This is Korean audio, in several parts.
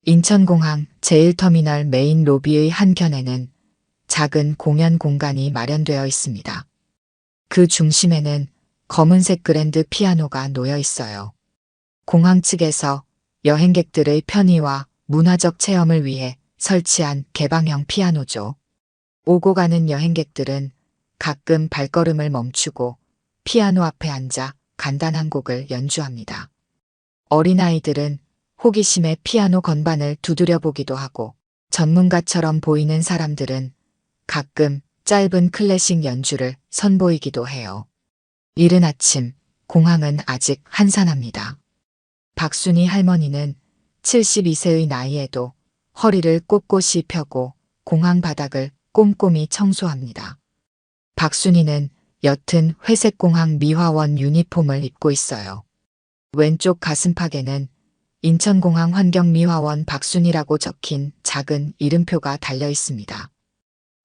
인천공항 제1터미널 메인 로비의 한켠에는 작은 공연 공간이 마련되어 있습니다. 그 중심에는 검은색 그랜드 피아노가 놓여 있어요. 공항 측에서 여행객들의 편의와 문화적 체험을 위해 설치한 개방형 피아노죠. 오고 가는 여행객들은 가끔 발걸음을 멈추고 피아노 앞에 앉아 간단한 곡을 연주합니다. 어린아이들은 호기심에 피아노 건반을 두드려 보기도 하고 전문가처럼 보이는 사람들은 가끔 짧은 클래식 연주를 선보이기도 해요. 이른 아침 공항은 아직 한산합니다. 박순희 할머니는 72세의 나이에도 허리를 꼿꼿이 펴고 공항 바닥을 꼼꼼히 청소합니다. 박순희는 옅은 회색 공항 미화원 유니폼을 입고 있어요. 왼쪽 가슴팍에는 인천공항 환경미화원 박순희라고 적힌 작은 이름표가 달려 있습니다.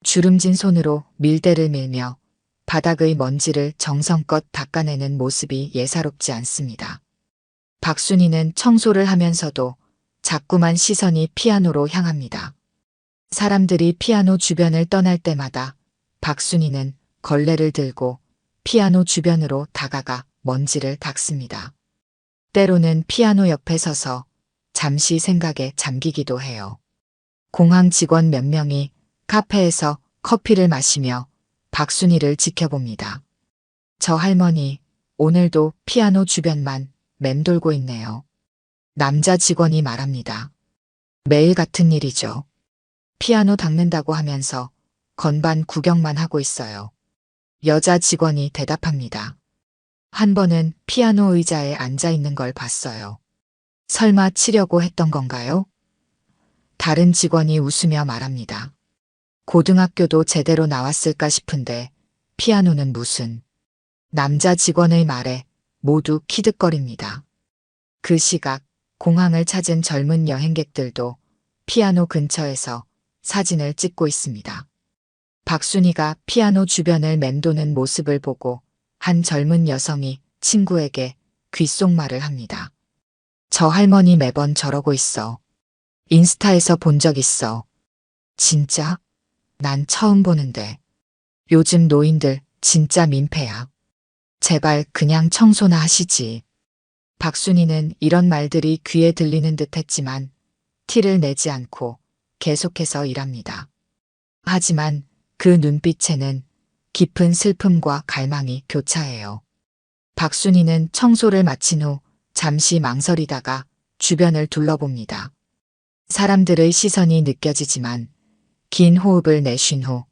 주름진 손으로 밀대를 밀며 바닥의 먼지를 정성껏 닦아내는 모습이 예사롭지 않습니다. 박순희는 청소를 하면서도 자꾸만 시선이 피아노로 향합니다. 사람들이 피아노 주변을 떠날 때마다 박순희는 걸레를 들고 피아노 주변으로 다가가 먼지를 닦습니다. 때로는 피아노 옆에 서서 잠시 생각에 잠기기도 해요. 공항 직원 몇 명이 카페에서 커피를 마시며 박순희를 지켜봅니다. 저 할머니, 오늘도 피아노 주변만 맴돌고 있네요. 남자 직원이 말합니다. 매일 같은 일이죠. 피아노 닦는다고 하면서 건반 구경만 하고 있어요. 여자 직원이 대답합니다. 한 번은 피아노 의자에 앉아 있는 걸 봤어요. 설마 치려고 했던 건가요? 다른 직원이 웃으며 말합니다. 고등학교도 제대로 나왔을까 싶은데 피아노는 무슨. 남자 직원의 말에 모두 키득거립니다. 그 시각 공항을 찾은 젊은 여행객들도 피아노 근처에서 사진을 찍고 있습니다. 박순희가 피아노 주변을 맴도는 모습을 보고 한 젊은 여성이 친구에게 귓속말을 합니다. 저 할머니 매번 저러고 있어. 인스타에서 본 적 있어. 진짜? 난 처음 보는데. 요즘 노인들 진짜 민폐야. 제발 그냥 청소나 하시지. 박순희는 이런 말들이 귀에 들리는 듯 했지만 티를 내지 않고 계속해서 일합니다. 하지만 그 눈빛에는 깊은 슬픔과 갈망이 교차해요. 박순희는 청소를 마친 후 잠시 망설이다가 주변을 둘러봅니다. 사람들의 시선이 느껴지지만 긴 호흡을 내쉰 후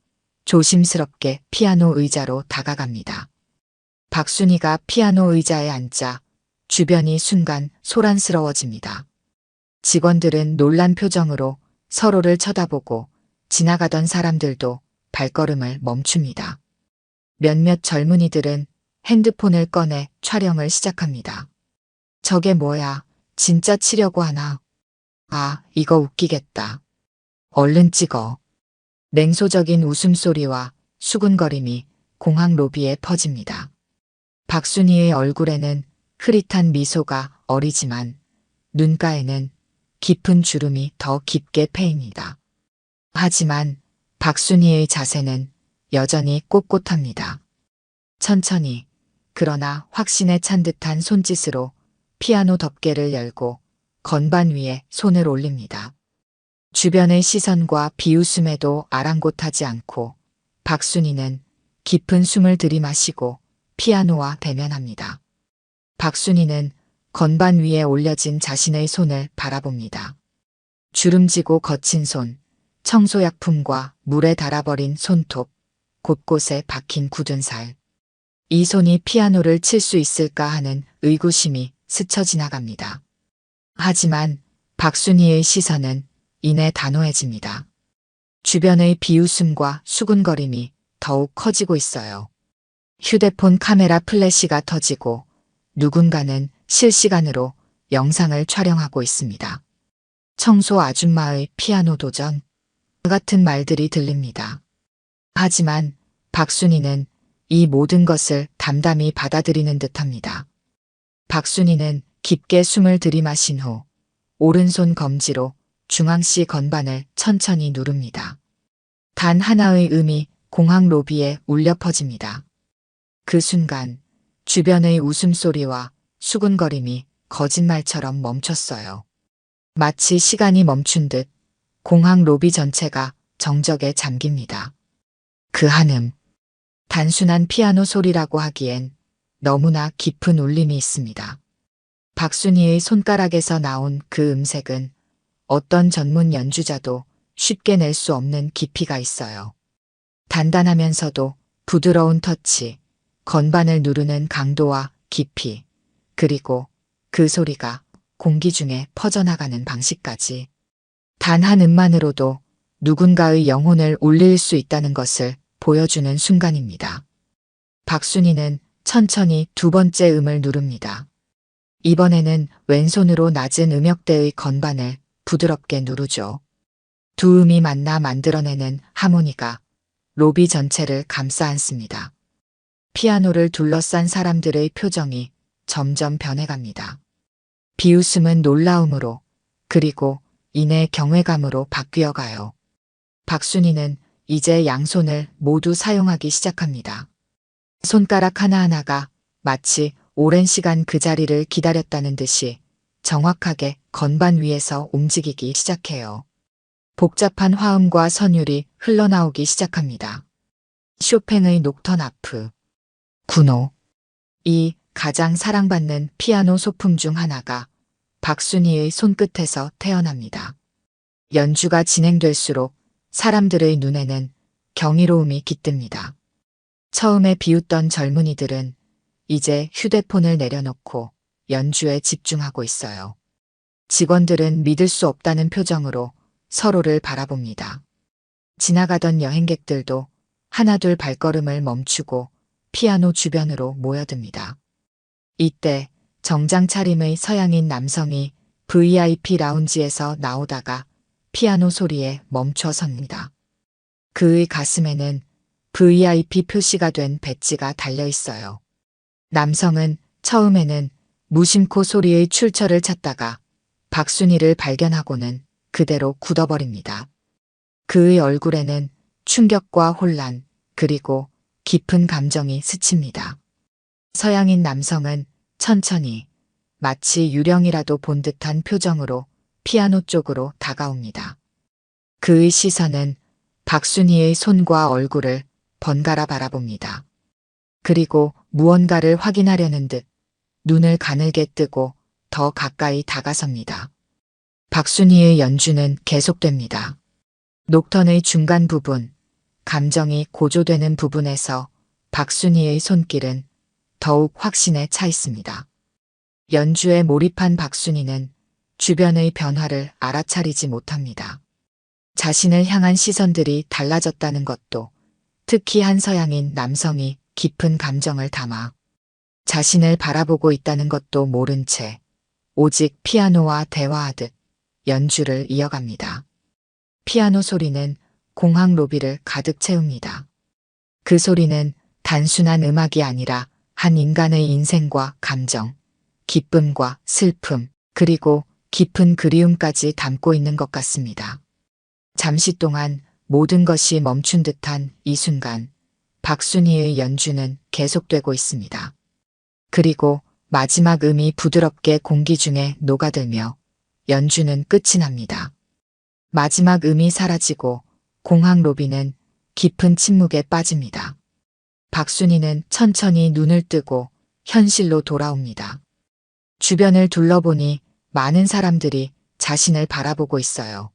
조심스럽게 피아노 의자로 다가갑니다. 박순희가 피아노 의자에 앉자 주변이 순간 소란스러워집니다. 직원들은 놀란 표정으로 서로를 쳐다보고 지나가던 사람들도 발걸음을 멈춥니다. 몇몇 젊은이들은 핸드폰을 꺼내 촬영을 시작합니다. 저게 뭐야? 진짜 치려고 하나? 아, 이거 웃기겠다. 얼른 찍어. 냉소적인 웃음소리와 수군거림이 공항 로비에 퍼집니다. 박순희의 얼굴에는 흐릿한 미소가 어리지만 눈가에는 깊은 주름이 더 깊게 패입니다. 하지만 박순희의 자세는 여전히 꼿꼿합니다. 천천히 그러나 확신에 찬 듯한 손짓으로 피아노 덮개를 열고 건반 위에 손을 올립니다. 주변의 시선과 비웃음에도 아랑곳하지 않고 박순희는 깊은 숨을 들이마시고 피아노와 대면합니다. 박순희는 건반 위에 올려진 자신의 손을 바라봅니다. 주름지고 거친 손, 청소약품과 물에 닳아버린 손톱, 곳곳에 박힌 굳은 살. 이 손이 피아노를 칠 수 있을까 하는 의구심이 스쳐 지나갑니다. 하지만 박순희의 시선은 이내 단호해집니다. 주변의 비웃음과 수군거림이 더욱 커지고 있어요. 휴대폰 카메라 플래시가 터지고 누군가는 실시간으로 영상을 촬영하고 있습니다. 청소 아줌마의 피아노 도전 같은 말들이 들립니다. 하지만 박순희는 이 모든 것을 담담히 받아들이는 듯합니다. 박순희는 깊게 숨을 들이마신 후 오른손 검지로 중앙시 건반을 천천히 누릅니다. 단 하나의 음이 공항 로비에 울려 퍼집니다. 그 순간 주변의 웃음소리와 수군거림이 거짓말처럼 멈췄어요. 마치 시간이 멈춘 듯 공항 로비 전체가 정적에 잠깁니다. 그 한음, 단순한 피아노 소리라고 하기엔 너무나 깊은 울림이 있습니다. 박순희의 손가락에서 나온 그 음색은 어떤 전문 연주자도 쉽게 낼 수 없는 깊이가 있어요. 단단하면서도 부드러운 터치, 건반을 누르는 강도와 깊이, 그리고 그 소리가 공기 중에 퍼져나가는 방식까지. 단 한 음만으로도 누군가의 영혼을 울릴 수 있다는 것을 보여주는 순간입니다. 박순희는 천천히 두 번째 음을 누릅니다. 이번에는 왼손으로 낮은 음역대의 건반을 부드럽게 누르죠. 두 음이 만나 만들어내는 하모니가 로비 전체를 감싸 안습니다. 피아노를 둘러싼 사람들의 표정이 점점 변해갑니다. 비웃음은 놀라움으로, 그리고 이내 경외감으로 바뀌어 가요. 박순희는 이제 양손을 모두 사용하기 시작합니다. 손가락 하나하나가 마치 오랜 시간 그 자리를 기다렸다는 듯이 정확하게 건반 위에서 움직이기 시작해요. 복잡한 화음과 선율이 흘러나오기 시작합니다. 쇼팽의 녹턴아프, 군호. 이 가장 사랑받는 피아노 소품 중 하나가 박순희의 손끝에서 태어납니다. 연주가 진행될수록 사람들의 눈에는 경이로움이 깃듭니다. 처음에 비웃던 젊은이들은 이제 휴대폰을 내려놓고 연주에 집중하고 있어요. 직원들은 믿을 수 없다는 표정으로 서로를 바라봅니다. 지나가던 여행객들도 하나둘 발걸음을 멈추고 피아노 주변으로 모여듭니다. 이때 정장 차림의 서양인 남성이 VIP 라운지에서 나오다가 피아노 소리에 멈춰 섭니다. 그의 가슴에는 VIP 표시가 된 배지가 달려 있어요. 남성은 처음에는 무심코 소리의 출처를 찾다가 박순희를 발견하고는 그대로 굳어버립니다. 그의 얼굴에는 충격과 혼란, 그리고 깊은 감정이 스칩니다. 서양인 남성은 천천히 마치 유령이라도 본 듯한 표정으로 피아노 쪽으로 다가옵니다. 그의 시선은 박순희의 손과 얼굴을 번갈아 바라봅니다. 그리고 무언가를 확인하려는 듯 눈을 가늘게 뜨고 더 가까이 다가섭니다. 박순희의 연주는 계속됩니다. 녹턴의 중간 부분, 감정이 고조되는 부분에서 박순희의 손길은 더욱 확신에 차 있습니다. 연주에 몰입한 박순희는 주변의 변화를 알아차리지 못합니다. 자신을 향한 시선들이 달라졌다는 것도, 특히 한 서양인 남성이 깊은 감정을 담아 자신을 바라보고 있다는 것도 모른 채 오직 피아노와 대화하듯 연주를 이어갑니다. 피아노 소리는 공항 로비를 가득 채웁니다. 그 소리는 단순한 음악이 아니라 한 인간의 인생과 감정, 기쁨과 슬픔, 그리고 깊은 그리움까지 담고 있는 것 같습니다. 잠시 동안 모든 것이 멈춘 듯한 이 순간, 박순희의 연주는 계속되고 있습니다. 그리고 마지막 음이 부드럽게 공기 중에 녹아들며 연주는 끝이 납니다. 마지막 음이 사라지고 공항 로비는 깊은 침묵에 빠집니다. 박순희는 천천히 눈을 뜨고 현실로 돌아옵니다. 주변을 둘러보니 많은 사람들이 자신을 바라보고 있어요.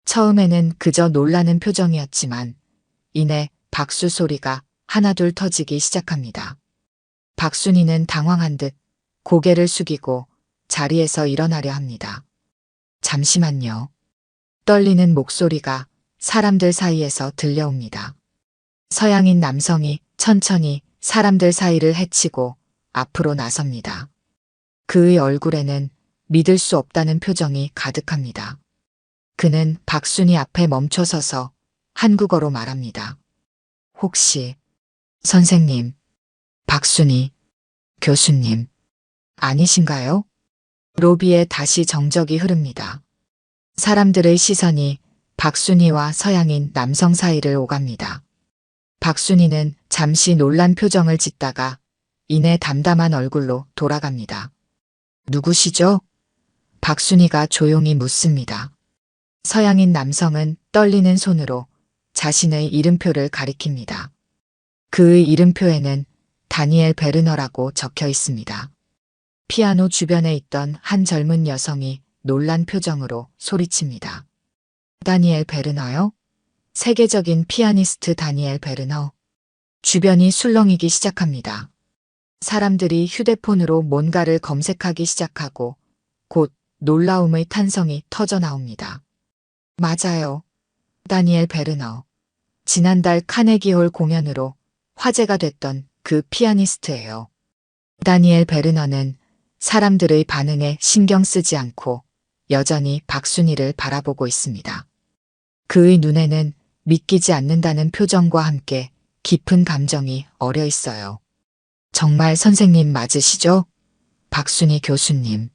처음에는 그저 놀라는 표정이었지만 이내 박수 소리가 하나둘 터지기 시작합니다. 박순희는 당황한 듯 고개를 숙이고 자리에서 일어나려 합니다. 잠시만요. 떨리는 목소리가 사람들 사이에서 들려옵니다. 서양인 남성이 천천히 사람들 사이를 헤치고 앞으로 나섭니다. 그의 얼굴에는 믿을 수 없다는 표정이 가득합니다. 그는 박순희 앞에 멈춰서서 한국어로 말합니다. 혹시 선생님, 박순희 교수님 아니신가요? 로비에 다시 정적이 흐릅니다. 사람들의 시선이 박순희와 서양인 남성 사이를 오갑니다. 박순희는 잠시 놀란 표정을 짓다가 이내 담담한 얼굴로 돌아갑니다. 누구시죠? 박순희가 조용히 묻습니다. 서양인 남성은 떨리는 손으로 자신의 이름표를 가리킵니다. 그의 이름표에는 다니엘 베르너라고 적혀 있습니다. 피아노 주변에 있던 한 젊은 여성이 놀란 표정으로 소리칩니다. 다니엘 베르너요? 세계적인 피아니스트 다니엘 베르너. 주변이 술렁이기 시작합니다. 사람들이 휴대폰으로 뭔가를 검색하기 시작하고 곧 놀라움의 탄성이 터져 나옵니다. 맞아요. 다니엘 베르너. 지난달 카네기홀 공연으로 화제가 됐던 그 피아니스트예요. 다니엘 베르너는 사람들의 반응에 신경 쓰지 않고 여전히 박순희를 바라보고 있습니다. 그의 눈에는 믿기지 않는다는 표정과 함께 깊은 감정이 어려 있어요. 정말 선생님 맞으시죠? 박순희 교수님.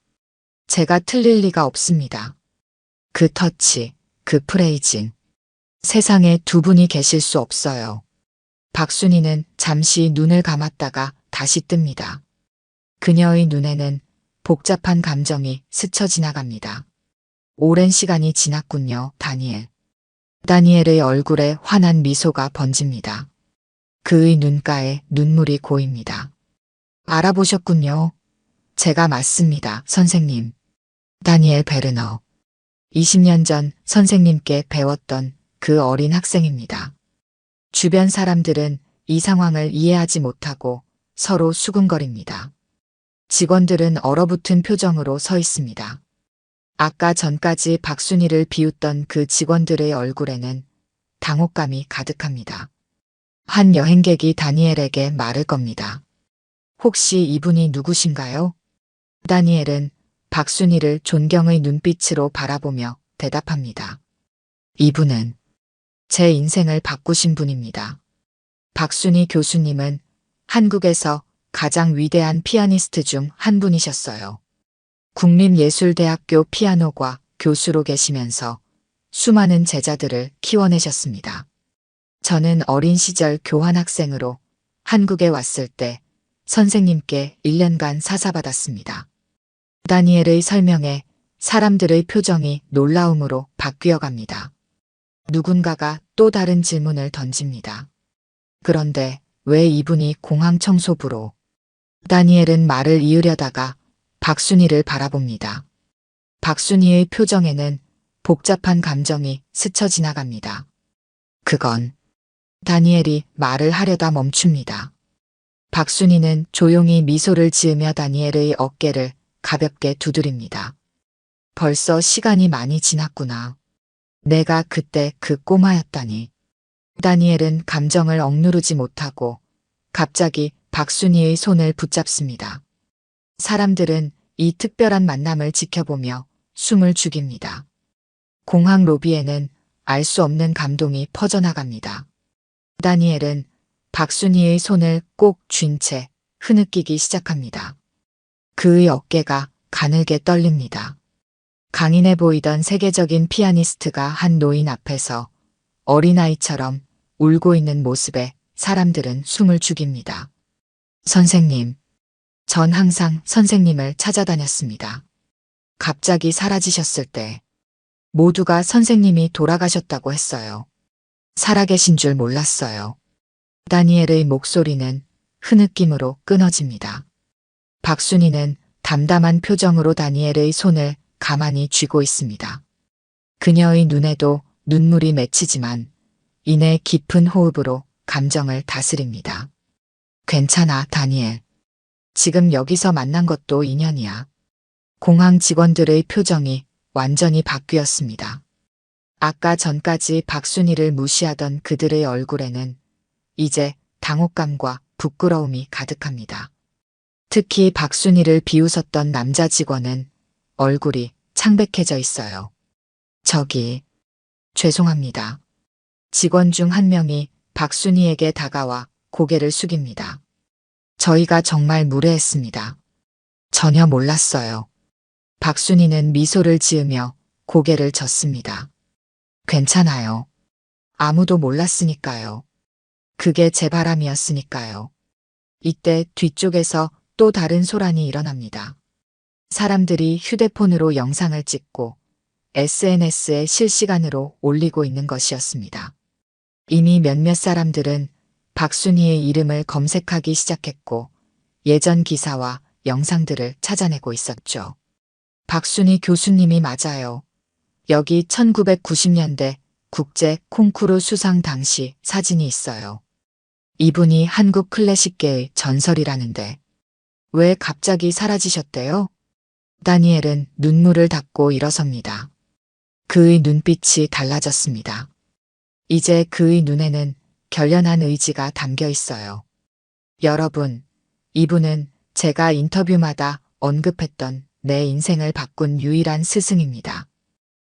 제가 틀릴 리가 없습니다. 그 터치, 그 프레이징. 세상에 두 분이 계실 수 없어요. 박순희는 잠시 눈을 감았다가 다시 뜹니다. 그녀의 눈에는 복잡한 감정이 스쳐 지나갑니다. 오랜 시간이 지났군요, 다니엘. 다니엘의 얼굴에 환한 미소가 번집니다. 그의 눈가에 눈물이 고입니다. 알아보셨군요. 제가 맞습니다, 선생님. 다니엘 베르너. 20년 전 선생님께 배웠던 그 어린 학생입니다. 주변 사람들은 이 상황을 이해하지 못하고 서로 수군거립니다. 직원들은 얼어붙은 표정으로 서 있습니다. 아까 전까지 박순희를 비웃던 그 직원들의 얼굴에는 당혹감이 가득합니다. 한 여행객이 다니엘에게 말을 겁니다. 혹시 이분이 누구신가요? 다니엘은 박순희를 존경의 눈빛으로 바라보며 대답합니다. 이분은 제 인생을 바꾸신 분입니다. 박순희 교수님은 한국에서 가장 위대한 피아니스트 중 한 분이셨어요. 국립예술대학교 피아노과 교수로 계시면서 수많은 제자들을 키워내셨습니다. 저는 어린 시절 교환학생으로 한국에 왔을 때 선생님께 1년간 사사받았습니다. 다니엘의 설명에 사람들의 표정이 놀라움으로 바뀌어 갑니다. 누군가가 또 다른 질문을 던집니다. 그런데 왜 이분이 공항 청소부로? 다니엘은 말을 이으려다가 박순희를 바라봅니다. 박순희의 표정에는 복잡한 감정이 스쳐 지나갑니다. 그건 다니엘이 말을 하려다 멈춥니다. 박순희는 조용히 미소를 지으며 다니엘의 어깨를 가볍게 두드립니다. 벌써 시간이 많이 지났구나. 내가 그때 그 꼬마였다니. 다니엘은 감정을 억누르지 못하고 갑자기 박순희의 손을 붙잡습니다. 사람들은 이 특별한 만남을 지켜보며 숨을 죽입니다. 공항 로비에는 알 수 없는 감동이 퍼져나갑니다. 다니엘은 박순희의 손을 꼭 쥔 채 흐느끼기 시작합니다. 그의 어깨가 가늘게 떨립니다. 강인해 보이던 세계적인 피아니스트가 한 노인 앞에서 어린아이처럼 울고 있는 모습에 사람들은 숨을 죽입니다. 선생님. 전 항상 선생님을 찾아다녔습니다. 갑자기 사라지셨을 때 모두가 선생님이 돌아가셨다고 했어요. 살아계신 줄 몰랐어요. 다니엘의 목소리는 흐느낌으로 끊어집니다. 박순희는 담담한 표정으로 다니엘의 손을 가만히 쥐고 있습니다. 그녀의 눈에도 눈물이 맺히지만 이내 깊은 호흡으로 감정을 다스립니다. 괜찮아, 다니엘. 지금 여기서 만난 것도 인연이야. 공항 직원들의 표정이 완전히 바뀌었습니다. 아까 전까지 박순희를 무시하던 그들의 얼굴에는 이제 당혹감과 부끄러움이 가득합니다. 특히 박순희를 비웃었던 남자 직원은 얼굴이 창백해져 있어요. 저기, 죄송합니다. 직원 중 한 명이 박순희에게 다가와 고개를 숙입니다. 저희가 정말 무례했습니다. 전혀 몰랐어요. 박순희는 미소를 지으며 고개를 젓습니다. 괜찮아요. 아무도 몰랐으니까요. 그게 제 바람이었으니까요. 이때 뒤쪽에서 또 다른 소란이 일어납니다. 사람들이 휴대폰으로 영상을 찍고 SNS에 실시간으로 올리고 있는 것이었습니다. 이미 몇몇 사람들은 박순희의 이름을 검색하기 시작했고 예전 기사와 영상들을 찾아내고 있었죠. 박순희 교수님이 맞아요. 여기 1990년대 국제 콩쿠르 수상 당시 사진이 있어요. 이분이 한국 클래식계의 전설이라는데 왜 갑자기 사라지셨대요? 다니엘은 눈물을 닦고 일어섭니다. 그의 눈빛이 달라졌습니다. 이제 그의 눈에는 결연한 의지가 담겨 있어요. 여러분, 이분은 제가 인터뷰마다 언급했던 내 인생을 바꾼 유일한 스승입니다.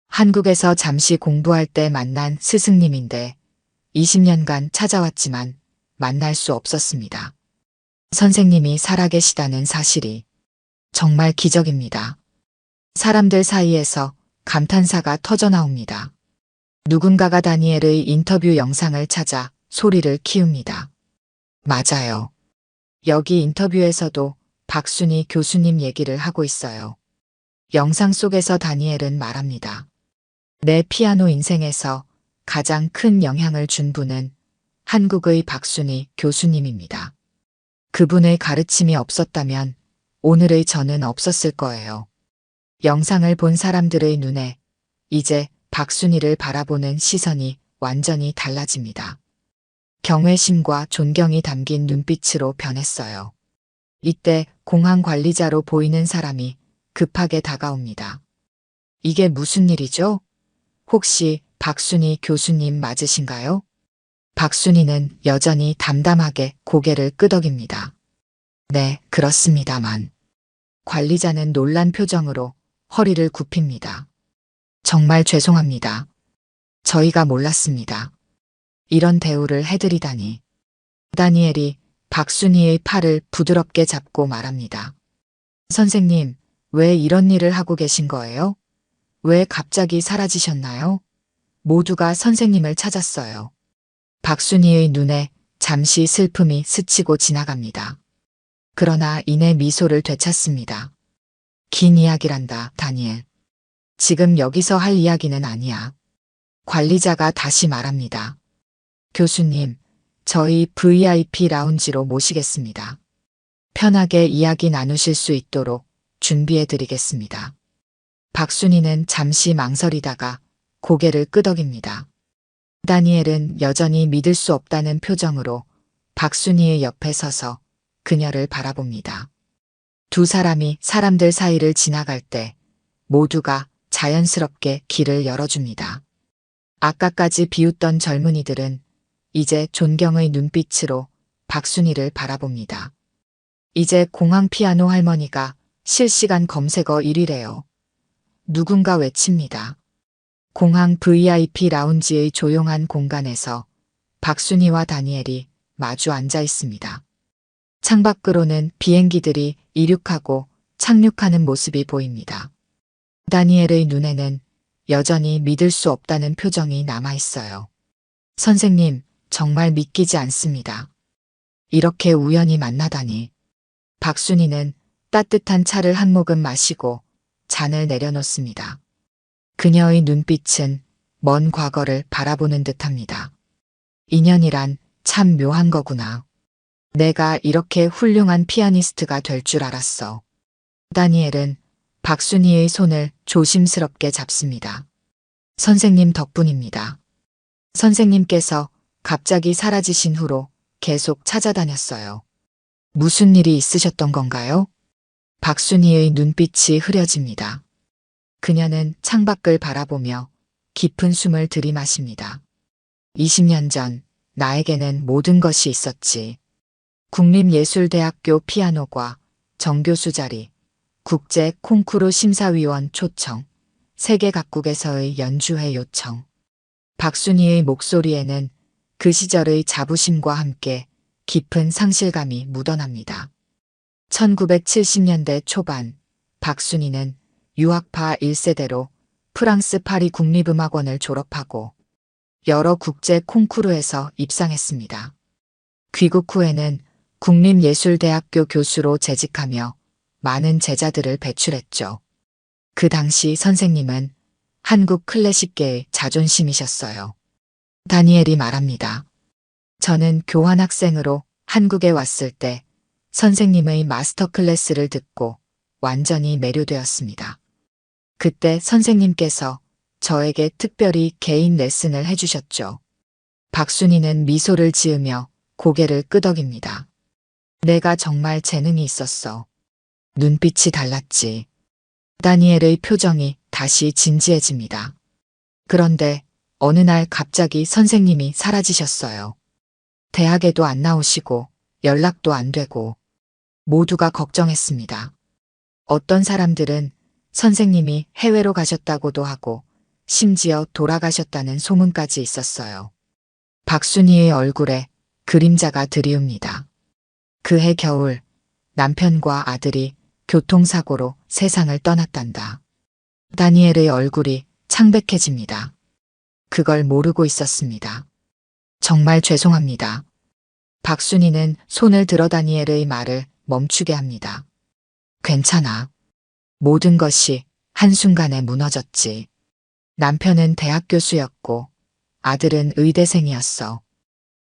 한국에서 잠시 공부할 때 만난 스승님인데 20년간 찾아왔지만 만날 수 없었습니다. 선생님이 살아계시다는 사실이 정말 기적입니다. 사람들 사이에서 감탄사가 터져나옵니다. 누군가가 다니엘의 인터뷰 영상을 찾아 소리를 키웁니다. 맞아요. 여기 인터뷰에서도 박순희 교수님 얘기를 하고 있어요. 영상 속에서 다니엘은 말합니다. 내 피아노 인생에서 가장 큰 영향을 준 분은 한국의 박순희 교수님입니다. 그분의 가르침이 없었다면 오늘의 저는 없었을 거예요. 영상을 본 사람들의 눈에 이제 박순희를 바라보는 시선이 완전히 달라집니다. 경외심과 존경이 담긴 눈빛으로 변했어요. 이때 공항 관리자로 보이는 사람이 급하게 다가옵니다. 이게 무슨 일이죠? 혹시 박순희 교수님 맞으신가요? 박순희는 여전히 담담하게 고개를 끄덕입니다. 네, 그렇습니다만. 관리자는 놀란 표정으로 허리를 굽힙니다. 정말 죄송합니다. 저희가 몰랐습니다. 이런 대우를 해드리다니. 다니엘이 박순희의 팔을 부드럽게 잡고 말합니다. 선생님, 왜 이런 일을 하고 계신 거예요? 왜 갑자기 사라지셨나요? 모두가 선생님을 찾았어요. 박순희의 눈에 잠시 슬픔이 스치고 지나갑니다. 그러나 이내 미소를 되찾습니다. 긴 이야기란다, 다니엘. 지금 여기서 할 이야기는 아니야. 관리자가 다시 말합니다. 교수님, 저희 VIP 라운지로 모시겠습니다. 편하게 이야기 나누실 수 있도록 준비해 드리겠습니다. 박순희는 잠시 망설이다가 고개를 끄덕입니다. 다니엘은 여전히 믿을 수 없다는 표정으로 박순희의 옆에 서서 그녀를 바라봅니다. 두 사람이 사람들 사이를 지나갈 때 모두가 자연스럽게 길을 열어줍니다. 아까까지 비웃던 젊은이들은 이제 존경의 눈빛으로 박순희를 바라봅니다. 이제 공항 피아노 할머니가 실시간 검색어 1위래요. 누군가 외칩니다. 공항 VIP 라운지의 조용한 공간에서 박순희와 다니엘이 마주 앉아 있습니다. 창밖으로는 비행기들이 이륙하고 착륙하는 모습이 보입니다. 다니엘의 눈에는 여전히 믿을 수 없다는 표정이 남아 있어요. 선생님, 정말 믿기지 않습니다. 이렇게 우연히 만나다니. 박순희는 따뜻한 차를 한 모금 마시고 잔을 내려놓습니다. 그녀의 눈빛은 먼 과거를 바라보는 듯합니다. 인연이란 참 묘한 거구나. 내가 이렇게 훌륭한 피아니스트가 될 줄 알았어. 다니엘은 박순희의 손을 조심스럽게 잡습니다. 선생님 덕분입니다. 선생님께서 갑자기 사라지신 후로 계속 찾아다녔어요. 무슨 일이 있으셨던 건가요? 박순희의 눈빛이 흐려집니다. 그녀는 창밖을 바라보며 깊은 숨을 들이마십니다. 20년 전 나에게는 모든 것이 있었지. 국립예술대학교 피아노과 정교수 자리, 국제 콩쿠르 심사위원 초청, 세계 각국에서의 연주회 요청. 박순희의 목소리에는 그 시절의 자부심과 함께 깊은 상실감이 묻어납니다. 1970년대 초반 박순희는 유학파 1세대로 프랑스 파리 국립음악원을 졸업하고 여러 국제 콩쿠르에서 입상했습니다. 귀국 후에는 국립예술대학교 교수로 재직하며 많은 제자들을 배출했죠. 그 당시 선생님은 한국 클래식계의 자존심이셨어요. 다니엘이 말합니다. 저는 교환학생으로 한국에 왔을 때 선생님의 마스터 클래스를 듣고 완전히 매료되었습니다. 그때 선생님께서 저에게 특별히 개인 레슨을 해주셨죠. 박순희는 미소를 지으며 고개를 끄덕입니다. 내가 정말 재능이 있었어. 눈빛이 달랐지. 다니엘의 표정이 다시 진지해집니다. 그런데 어느 날 갑자기 선생님이 사라지셨어요. 대학에도 안 나오시고 연락도 안 되고 모두가 걱정했습니다. 어떤 사람들은 선생님이 해외로 가셨다고도 하고 심지어 돌아가셨다는 소문까지 있었어요. 박순희의 얼굴에 그림자가 드리웁니다. 그해 겨울 남편과 아들이 교통사고로 세상을 떠났단다. 다니엘의 얼굴이 창백해집니다. 그걸 모르고 있었습니다. 정말 죄송합니다. 박순희는 손을 들어 다니엘의 말을 멈추게 합니다. 괜찮아. 모든 것이 한순간에 무너졌지. 남편은 대학 교수였고 아들은 의대생이었어.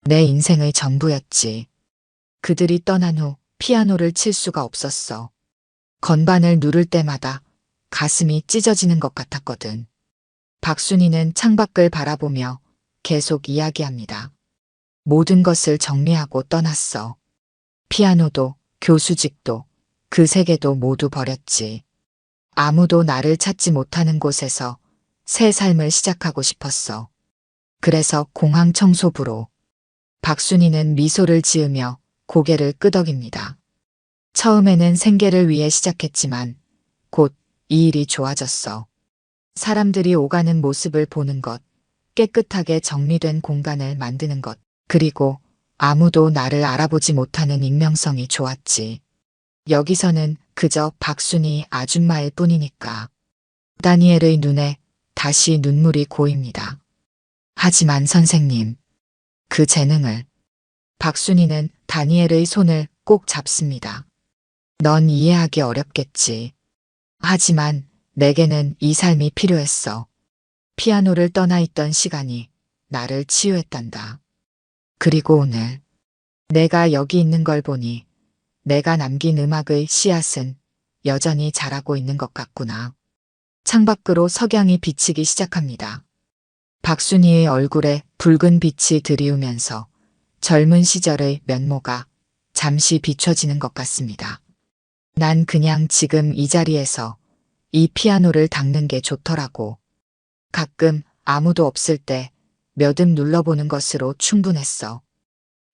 내 인생의 전부였지. 그들이 떠난 후 피아노를 칠 수가 없었어. 건반을 누를 때마다 가슴이 찢어지는 것 같았거든. 박순희는 창밖을 바라보며 계속 이야기합니다. 모든 것을 정리하고 떠났어. 피아노도 교수직도 그 세계도 모두 버렸지. 아무도 나를 찾지 못하는 곳에서 새 삶을 시작하고 싶었어. 그래서 공항 청소부로. 박순희는 미소를 지으며 고개를 끄덕입니다. 처음에는 생계를 위해 시작했지만 곧 이 일이 좋아졌어. 사람들이 오가는 모습을 보는 것, 깨끗하게 정리된 공간을 만드는 것, 그리고 아무도 나를 알아보지 못하는 익명성이 좋았지. 여기서는 그저 박순희 아줌마일 뿐이니까. 다니엘의 눈에 다시 눈물이 고입니다. 하지만 선생님, 그 재능을. 박순희는 다니엘의 손을 꼭 잡습니다. 넌 이해하기 어렵겠지. 하지만 내게는 이 삶이 필요했어. 피아노를 떠나 있던 시간이 나를 치유했단다. 그리고 오늘 내가 여기 있는 걸 보니 내가 남긴 음악의 씨앗은 여전히 자라고 있는 것 같구나. 창밖으로 석양이 비치기 시작합니다. 박순희의 얼굴에 붉은 빛이 드리우면서 젊은 시절의 면모가 잠시 비춰지는 것 같습니다. 난 그냥 지금 이 자리에서 이 피아노를 닦는 게 좋더라고. 가끔 아무도 없을 때 몇 음 눌러보는 것으로 충분했어.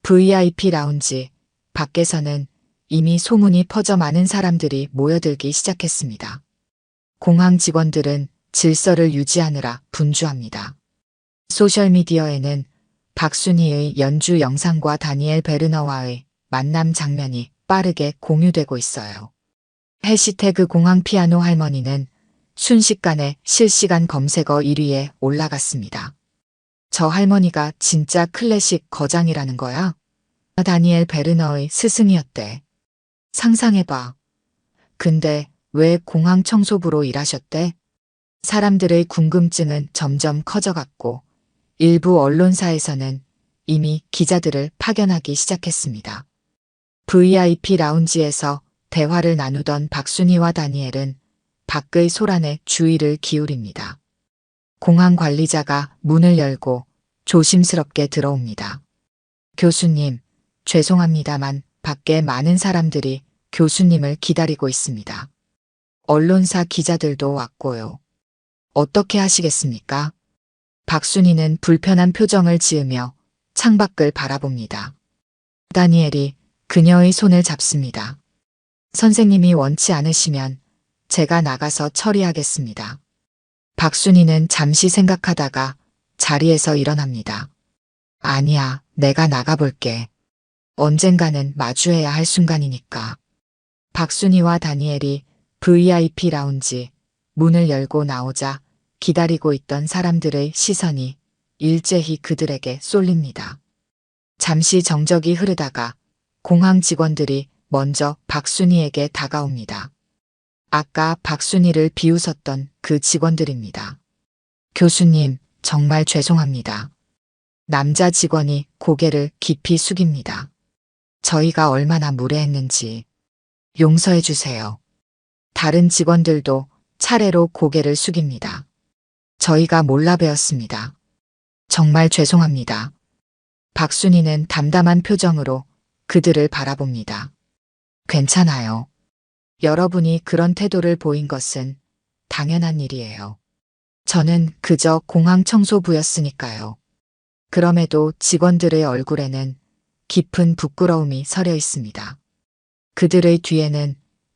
VIP 라운지 밖에서는 이미 소문이 퍼져 많은 사람들이 모여들기 시작했습니다. 공항 직원들은 질서를 유지하느라 분주합니다. 소셜미디어에는 박순희의 연주 영상과 다니엘 베르너와의 만남 장면이 빠르게 공유되고 있어요. 해시태그 공항 피아노 할머니는 순식간에 실시간 검색어 1위에 올라갔습니다. 저 할머니가 진짜 클래식 거장이라는 거야? 다니엘 베르너의 스승이었대. 상상해봐. 근데 왜 공항 청소부로 일하셨대? 사람들의 궁금증은 점점 커져갔고 일부 언론사에서는 이미 기자들을 파견하기 시작했습니다. VIP 라운지에서 대화를 나누던 박순희와 다니엘은 밖의 소란에 주의를 기울입니다. 공항 관리자가 문을 열고 조심스럽게 들어옵니다. 교수님, 죄송합니다만 밖에 많은 사람들이 교수님을 기다리고 있습니다. 언론사 기자들도 왔고요. 어떻게 하시겠습니까? 박순희는 불편한 표정을 지으며 창밖을 바라봅니다. 다니엘이 그녀의 손을 잡습니다. 선생님이 원치 않으시면 제가 나가서 처리하겠습니다. 박순희는 잠시 생각하다가 자리에서 일어납니다. 아니야, 내가 나가볼게. 언젠가는 마주해야 할 순간이니까. 박순희와 다니엘이 VIP 라운지 문을 열고 나오자 기다리고 있던 사람들의 시선이 일제히 그들에게 쏠립니다. 잠시 정적이 흐르다가 공항 직원들이 먼저 박순희에게 다가옵니다. 아까 박순희를 비웃었던 그 직원들입니다. 교수님, 정말 죄송합니다. 남자 직원이 고개를 깊이 숙입니다. 저희가 얼마나 무례했는지 용서해 주세요. 다른 직원들도 차례로 고개를 숙입니다. 저희가 몰라 배웠습니다. 정말 죄송합니다. 박순희는 담담한 표정으로 그들을 바라봅니다. 괜찮아요. 여러분이 그런 태도를 보인 것은 당연한 일이에요. 저는 그저 공항 청소부였으니까요. 그럼에도 직원들의 얼굴에는 깊은 부끄러움이 서려 있습니다. 그들의 뒤에는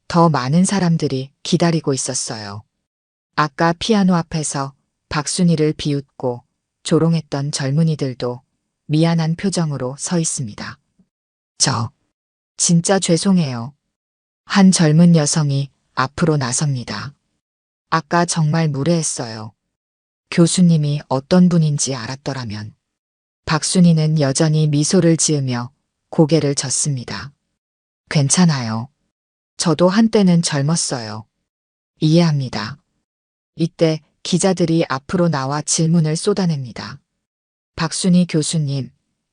더 많은 사람들이 기다리고 있었어요. 아까 피아노 앞에서 박순희를 비웃고 조롱했던 젊은이들도 미안한 표정으로 서 있습니다. 진짜 죄송해요. 한 젊은 여성이 앞으로 나섭니다. 아까 정말 무례했어요. 교수님이 어떤 분인지 알았더라면. 박순희는 여전히 미소를 지으며 고개를 젓습니다. 괜찮아요. 저도 한때는 젊었어요. 이해합니다. 이때 기자들이 앞으로 나와 질문을 쏟아냅니다. 박순희 교수님,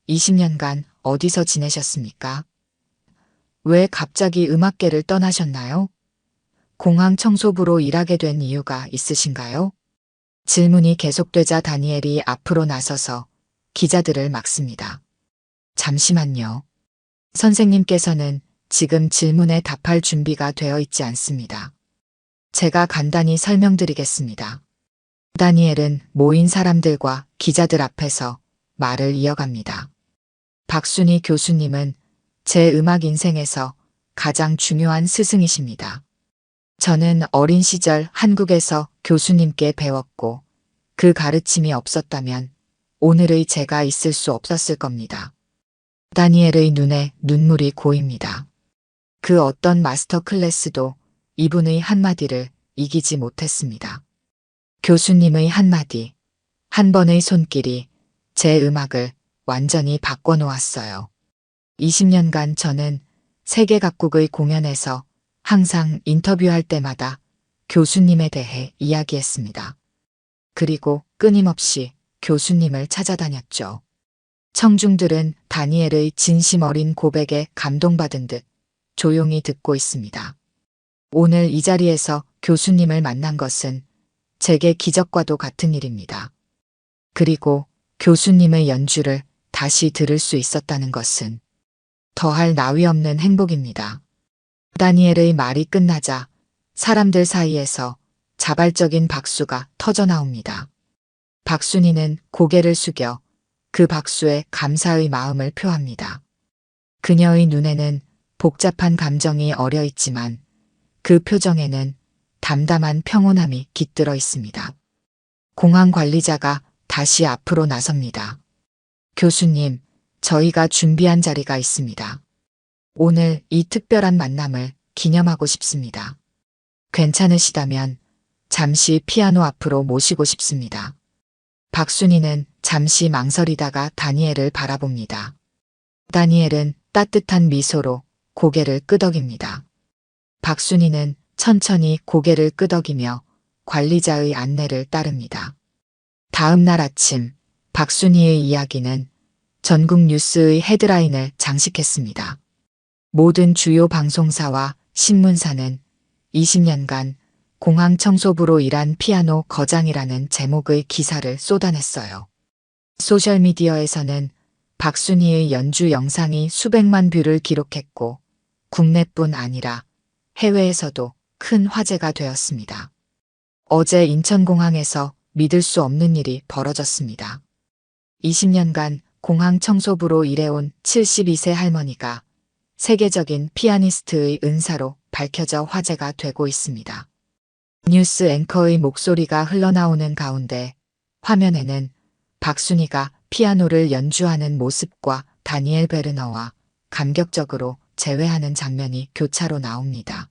20년간 어디서 지내셨습니까? 왜 갑자기 음악계를 떠나셨나요? 공항 청소부로 일하게 된 이유가 있으신가요? 질문이 계속되자 다니엘이 앞으로 나서서 기자들을 막습니다. 잠시만요. 선생님께서는 지금 질문에 답할 준비가 되어 있지 않습니다. 제가 간단히 설명드리겠습니다. 다니엘은 모인 사람들과 기자들 앞에서 말을 이어갑니다. 박순희 교수님은 제 음악 인생에서 가장 중요한 스승이십니다. 저는 어린 시절 한국에서 교수님께 배웠고 그 가르침이 없었다면 오늘의 제가 있을 수 없었을 겁니다. 다니엘의 눈에 눈물이 고입니다. 그 어떤 마스터 클래스도 이분의 한마디를 이기지 못했습니다. 교수님의 한마디, 한 번의 손길이 제 음악을 완전히 바꿔놓았어요. 20년간 저는 세계 각국의 공연에서 항상 인터뷰할 때마다 교수님에 대해 이야기했습니다. 그리고 끊임없이 교수님을 찾아다녔죠. 청중들은 다니엘의 진심 어린 고백에 감동받은 듯 조용히 듣고 있습니다. 오늘 이 자리에서 교수님을 만난 것은 제게 기적과도 같은 일입니다. 그리고 교수님의 연주를 다시 들을 수 있었다는 것은 더할 나위 없는 행복입니다. 다니엘의 말이 끝나자 사람들 사이에서 자발적인 박수가 터져 나옵니다. 박순희는 고개를 숙여 그 박수에 감사의 마음을 표합니다. 그녀의 눈에는 복잡한 감정이 어려 있지만 그 표정에는 담담한 평온함이 깃들어 있습니다. 공항 관리자가 다시 앞으로 나섭니다. 교수님, 저희가 준비한 자리가 있습니다. 오늘 이 특별한 만남을 기념하고 싶습니다. 괜찮으시다면 잠시 피아노 앞으로 모시고 싶습니다. 박순희는 잠시 망설이다가 다니엘을 바라봅니다. 다니엘은 따뜻한 미소로 고개를 끄덕입니다. 박순희는 천천히 고개를 끄덕이며 관리자의 안내를 따릅니다. 다음 날 아침 박순희의 이야기는 전국 뉴스의 헤드라인을 장식했습니다. 모든 주요 방송사와 신문사는 20년간 공항 청소부로 일한 피아노 거장이라는 제목의 기사를 쏟아냈어요. 소셜미디어에서는 박순희의 연주 영상이 수백만 뷰를 기록했고 국내뿐 아니라 해외에서도 큰 화제가 되었습니다. 어제 인천공항에서 믿을 수 없는 일이 벌어졌습니다. 20년간 공항 청소부로 일해온 72세 할머니가 세계적인 피아니스트의 은사로 밝혀져 화제가 되고 있습니다. 뉴스 앵커의 목소리가 흘러나오는 가운데 화면에는 박순희가 피아노를 연주하는 모습과 다니엘 베르너와 감격적으로 재회하는 장면이 교차로 나옵니다.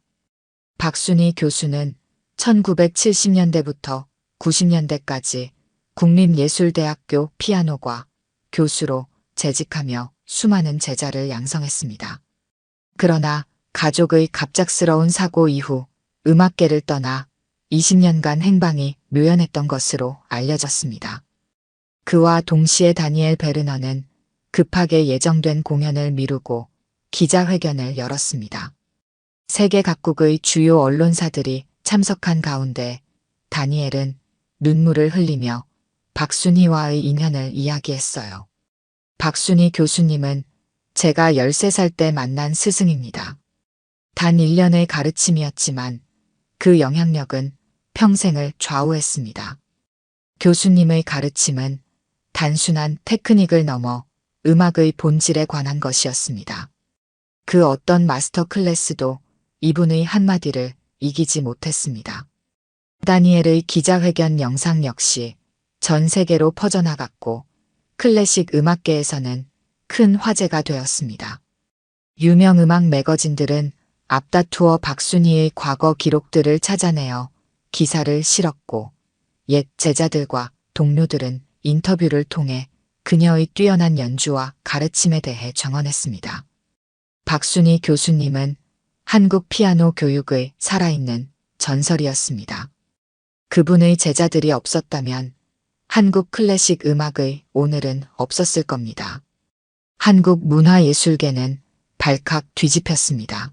박순희 교수는 1970년대부터 90년대까지 국립예술대학교 피아노과 교수로 재직하며 수많은 제자를 양성했습니다. 그러나 가족의 갑작스러운 사고 이후 음악계를 떠나 20년간 행방이 묘연했던 것으로 알려졌습니다. 그와 동시에 다니엘 베르너는 급하게 예정된 공연을 미루고 기자회견을 열었습니다. 세계 각국의 주요 언론사들이 참석한 가운데 다니엘은 눈물을 흘리며 박순희와의 인연을 이야기했어요. 박순희 교수님은 제가 13살 때 만난 스승입니다. 단 1년의 가르침이었지만 그 영향력은 평생을 좌우했습니다. 교수님의 가르침은 단순한 테크닉을 넘어 음악의 본질에 관한 것이었습니다. 그 어떤 마스터 클래스도 이분의 한마디를 이기지 못했습니다. 다니엘의 기자회견 영상 역시 전 세계로 퍼져나갔고 클래식 음악계에서는 큰 화제가 되었습니다. 유명 음악 매거진들은 앞다투어 박순희의 과거 기록들을 찾아내어 기사를 실었고 옛 제자들과 동료들은 인터뷰를 통해 그녀의 뛰어난 연주와 가르침에 대해 정언했습니다. 박순희 교수님은 한국 피아노 교육의 살아있는 전설이었습니다. 그분의 제자들이 없었다면 한국 클래식 음악의 오늘은 없었을 겁니다. 한국 문화예술계는 발칵 뒤집혔습니다.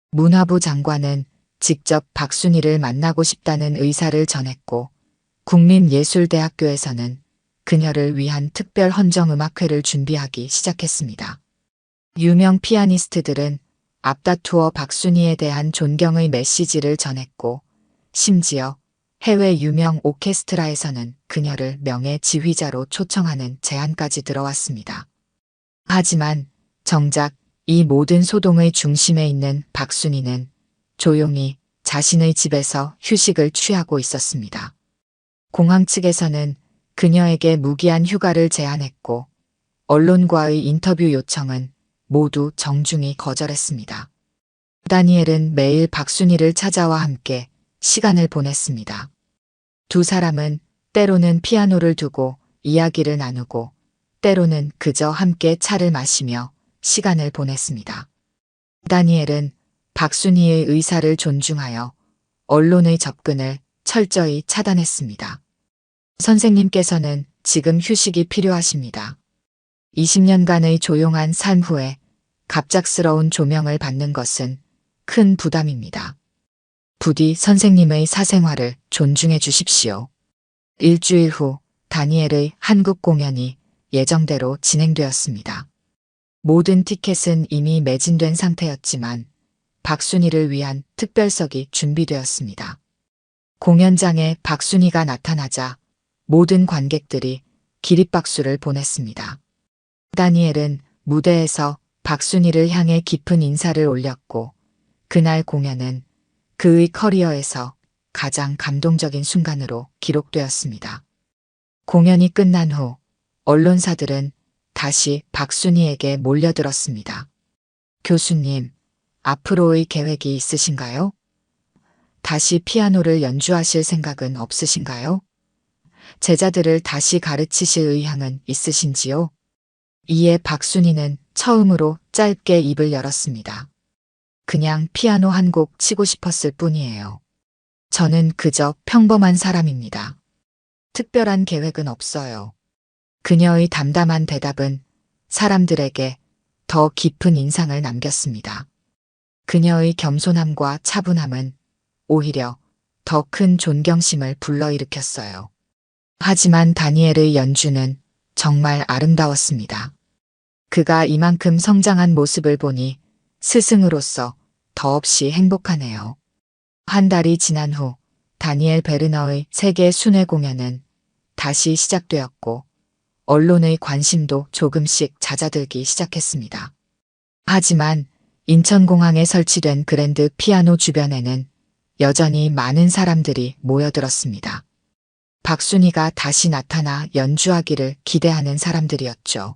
문화부 장관은 직접 박순희를 만나고 싶다는 의사를 전했고 국립예술대학교에서는 그녀를 위한 특별 헌정음악회를 준비하기 시작했습니다. 유명 피아니스트들은 앞다투어 박순희에 대한 존경의 메시지를 전했고 심지어 해외 유명 오케스트라에서는 그녀를 명예 지휘자로 초청하는 제안까지 들어왔습니다. 하지만 정작 이 모든 소동의 중심에 있는 박순희는 조용히 자신의 집에서 휴식을 취하고 있었습니다. 공항 측에서는 그녀에게 무기한 휴가를 제안했고 언론과의 인터뷰 요청은 모두 정중히 거절했습니다. 다니엘은 매일 박순희를 찾아와 함께 시간을 보냈습니다. 두 사람은 때로는 피아노를 두고 이야기를 나누고 때로는 그저 함께 차를 마시며 시간을 보냈습니다. 다니엘은 박순희의 의사를 존중하여 언론의 접근을 철저히 차단했습니다. 선생님께서는 지금 휴식이 필요하십니다. 20년간의 조용한 삶 후에 갑작스러운 조명을 받는 것은 큰 부담입니다. 부디 선생님의 사생활을 존중해 주십시오. 일주일 후 다니엘의 한국 공연이 예정대로 진행되었습니다. 모든 티켓은 이미 매진된 상태였지만 박순희를 위한 특별석이 준비되었습니다. 공연장에 박순희가 나타나자 모든 관객들이 기립박수를 보냈습니다. 다니엘은 무대에서 박순희를 향해 깊은 인사를 올렸고 그날 공연은 그의 커리어에서 가장 감동적인 순간으로 기록되었습니다. 공연이 끝난 후 언론사들은 다시 박순희에게 몰려들었습니다. 교수님, 앞으로의 계획이 있으신가요? 다시 피아노를 연주하실 생각은 없으신가요? 제자들을 다시 가르치실 의향은 있으신지요? 이에 박순희는 처음으로 짧게 입을 열었습니다. 그냥 피아노 한 곡 치고 싶었을 뿐이에요. 저는 그저 평범한 사람입니다. 특별한 계획은 없어요. 그녀의 담담한 대답은 사람들에게 더 깊은 인상을 남겼습니다. 그녀의 겸손함과 차분함은 오히려 더 큰 존경심을 불러일으켰어요. 하지만 다니엘의 연주는 정말 아름다웠습니다. 그가 이만큼 성장한 모습을 보니 스승으로서 더없이 행복하네요. 한 달이 지난 후 다니엘 베르너의 세계 순회 공연은 다시 시작되었고 언론의 관심도 조금씩 잦아들기 시작했습니다. 하지만 인천공항에 설치된 그랜드 피아노 주변에는 여전히 많은 사람들이 모여들었습니다. 박순희가 다시 나타나 연주하기를 기대하는 사람들이었죠.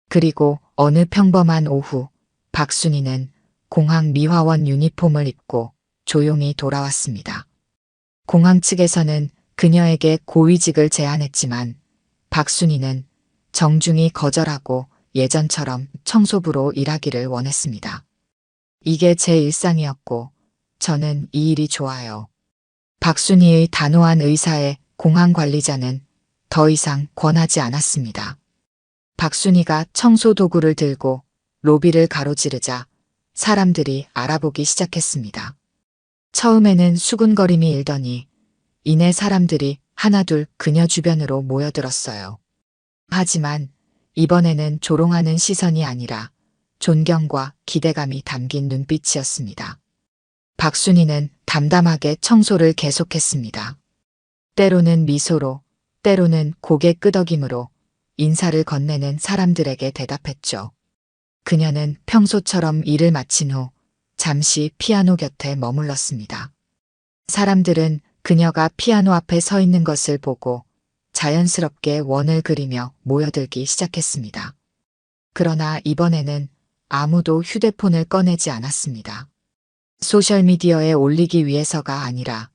그리고 어느 평범한 오후 박순희는 공항 미화원 유니폼을 입고 조용히 돌아왔습니다. 공항 측에서는 그녀에게 고위직을 제안했지만 박순희는 정중히 거절하고 예전처럼 청소부로 일하기를 원했습니다. 이게 제 일상이었고 저는 이 일이 좋아요. 박순희의 단호한 의사에 공항 관리자는 더 이상 권하지 않았습니다. 박순희가 청소 도구를 들고 로비를 가로지르자 사람들이 알아보기 시작했습니다. 처음에는 수군거림이 일더니 이내 사람들이 하나둘 그녀 주변으로 모여들었어요. 하지만 이번에는 조롱하는 시선이 아니라 존경과 기대감이 담긴 눈빛이었습니다. 박순희는 담담하게 청소를 계속했습니다. 때로는 미소로, 때로는 고개 끄덕임으로 인사를 건네는 사람들에게 대답했죠. 그녀는 평소처럼 일을 마친 후 잠시 피아노 곁에 머물렀습니다. 사람들은 그녀가 피아노 앞에 서 있는 것을 보고 자연스럽게 원을 그리며 모여들기 시작했습니다. 그러나 이번에는 아무도 휴대폰을 꺼내지 않았습니다. 소셜미디어에 올리기 위해서가 아니라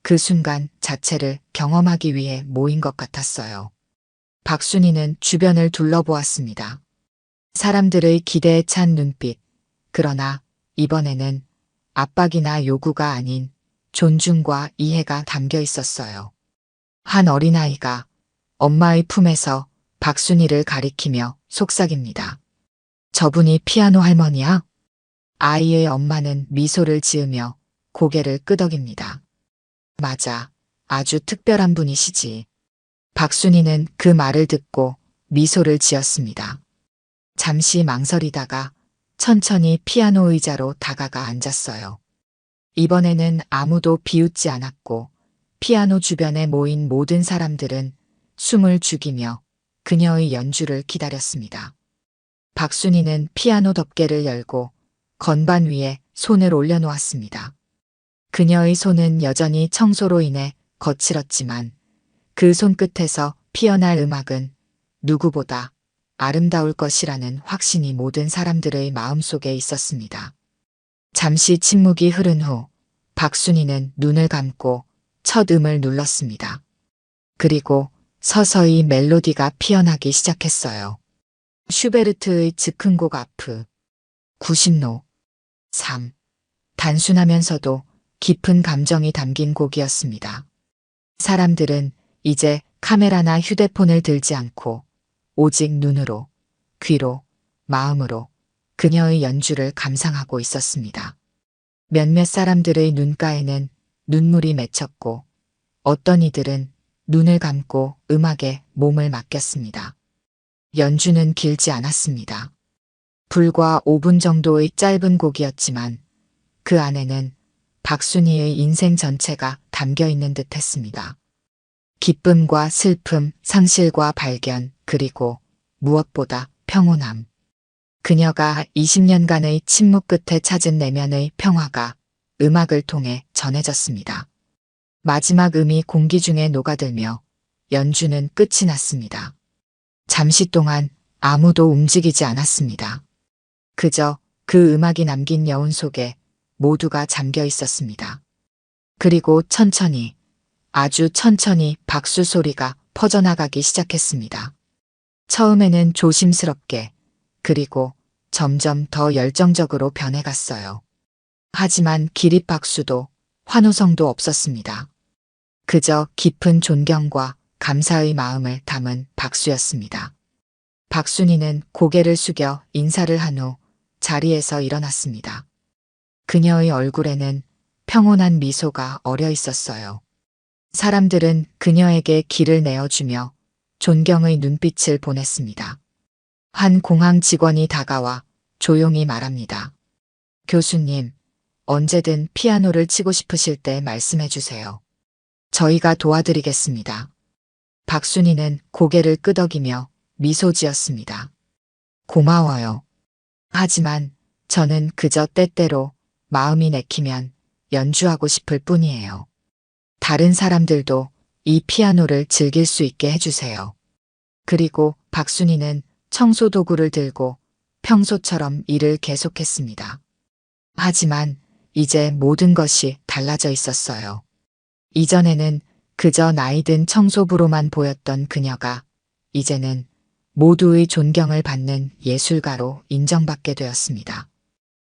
그 순간 자체를 경험하기 위해 모인 것 같았어요. 박순희는 주변을 둘러보았습니다. 사람들의 기대에 찬 눈빛, 그러나 이번에는 압박이나 요구가 아닌 존중과 이해가 담겨 있었어요. 한 어린아이가 엄마의 품에서 박순희를 가리키며 속삭입니다. 저분이 피아노 할머니야? 아이의 엄마는 미소를 지으며 고개를 끄덕입니다. 맞아, 아주 특별한 분이시지. 박순희는 그 말을 듣고 미소를 지었습니다. 잠시 망설이다가 천천히 피아노 의자로 다가가 앉았어요. 이번에는 아무도 비웃지 않았고 피아노 주변에 모인 모든 사람들은 숨을 죽이며 그녀의 연주를 기다렸습니다. 박순희는 피아노 덮개를 열고 건반 위에 손을 올려놓았습니다. 그녀의 손은 여전히 청소로 인해 거칠었지만 그 손끝에서 피어날 음악은 누구보다 아름다울 것이라는 확신이 모든 사람들의 마음속에 있었습니다. 잠시 침묵이 흐른 후 박순희는 눈을 감고 첫 음을 눌렀습니다. 그리고 서서히 멜로디가 피어나기 시작했어요. 슈베르트의 즉흥곡 아프 90노 3. 단순하면서도 깊은 감정이 담긴 곡이었습니다. 사람들은 이제 카메라나 휴대폰을 들지 않고 오직 눈으로, 귀로, 마음으로 그녀의 연주를 감상하고 있었습니다. 몇몇 사람들의 눈가에는 눈물이 맺혔고 어떤 이들은 눈을 감고 음악에 몸을 맡겼습니다. 연주는 길지 않았습니다. 불과 5분 정도의 짧은 곡이었지만 그 안에는 박순희의 인생 전체가 담겨 있는 듯 했습니다. 기쁨과 슬픔, 상실과 발견, 그리고 무엇보다 평온함. 그녀가 20년간의 침묵 끝에 찾은 내면의 평화가 음악을 통해 전해졌습니다. 마지막 음이 공기 중에 녹아들며 연주는 끝이 났습니다. 잠시 동안 아무도 움직이지 않았습니다. 그저 그 음악이 남긴 여운 속에 모두가 잠겨 있었습니다. 그리고 천천히, 아주 천천히 박수 소리가 퍼져나가기 시작했습니다. 처음에는 조심스럽게, 그리고 점점 더 열정적으로 변해갔어요. 하지만 기립박수도 환호성도 없었습니다. 그저 깊은 존경과 감사의 마음을 담은 박수였습니다. 박순희는 고개를 숙여 인사를 한 후 자리에서 일어났습니다. 그녀의 얼굴에는 평온한 미소가 어려 있었어요. 사람들은 그녀에게 길을 내어주며 존경의 눈빛을 보냈습니다. 한 공항 직원이 다가와 조용히 말합니다. 교수님, 언제든 피아노를 치고 싶으실 때 말씀해 주세요. 저희가 도와드리겠습니다. 박순희는 고개를 끄덕이며 미소 지었습니다. 고마워요. 하지만 저는 그저 때때로 마음이 내키면 연주하고 싶을 뿐이에요. 다른 사람들도 이 피아노를 즐길 수 있게 해주세요. 그리고 박순희는 청소 도구를 들고 평소처럼 일을 계속했습니다. 하지만 이제 모든 것이 달라져 있었어요. 이전에는 그저 나이든 청소부로만 보였던 그녀가 이제는 모두의 존경을 받는 예술가로 인정받게 되었습니다.